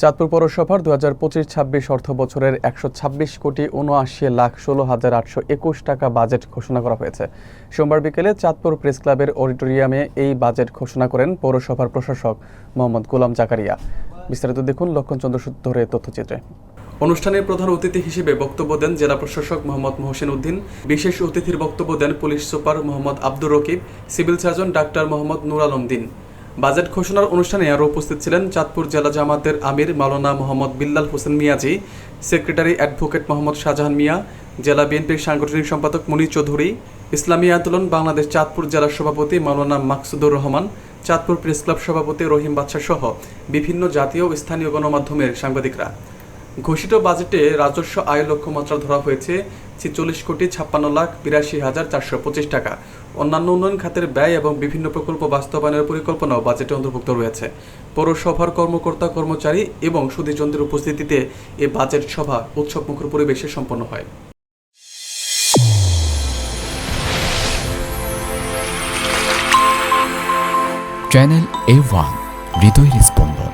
চাঁদপুর পৌরসভার ২০২৫-২৬ অর্থ বছরের ১২৬,৭৯,১৬,৮২১ টাকা বাজেট ঘোষণা করা হয়েছে। সোমবার বিকেলে চাঁদপুর প্রেস ক্লাবের অডিটোরিয়ামে এই বাজেট ঘোষণা করেন পৌরসভার প্রশাসক মোহাম্মদ গোলাম জাকারিয়া। বিস্তারিত দেখুন লক্ষণ চন্দ্র সূত্রের তথ্যচিত্রে। অনুষ্ঠানে প্রধান অতিথি হিসেবে বক্তব্য দেন জেলা প্রশাসক মোহাম্মদ মহসিন উদ্দিন। বিশেষ অতিথির বক্তব্য দেন police super Mohammad Abdur Rakib, civil surgeon doctor Mohammad Nur Alam দিন। বাজেট ঘোষণার অনুষ্ঠানে আরও উপস্থিত ছিলেন চাঁদপুর জেলা জামাতের আমির মাওলানা মোহাম্মদ বিল্লাল হোসেন মিয়াজি, সেক্রেটারি অ্যাডভোকেট মোহাম্মদ শাহজাহান মিয়া, জেলা বিএনপির সাংগঠনিক সম্পাদক মনির চৌধুরী, ইসলামী আন্দোলন বাংলাদেশ চাঁদপুর জেলা সভাপতি মাওলানা মাকসুদুর রহমান, চাঁদপুর প্রেস ক্লাব সভাপতি রহিম বাদশা সহ বিভিন্ন জাতীয় ও স্থানীয় গণমাধ্যমের সাংবাদিকরা। ঘোষিত বাজেটে রাজস্ব আয় লক্ষ্যমাত্রা ধরা হয়েছে ৪৬,৫৬,৮২,৪২৫ টাকা। অন্যান্য উন্নয়ন খাতের ব্যয় এবং বিভিন্ন প্রকল্প বাস্তবায়নের পরিকল্পনাও বাজেটে অন্তর্ভুক্ত রয়েছে। পৌরসভার কর্মকর্তা কর্মচারী এবং সুধীজনদের উপস্থিতিতে এ বাজেট সভা উৎসবমুখর পরিবেশে সম্পন্ন হয়। চ্যানেল A1 হৃদয়ের স্পন্দন।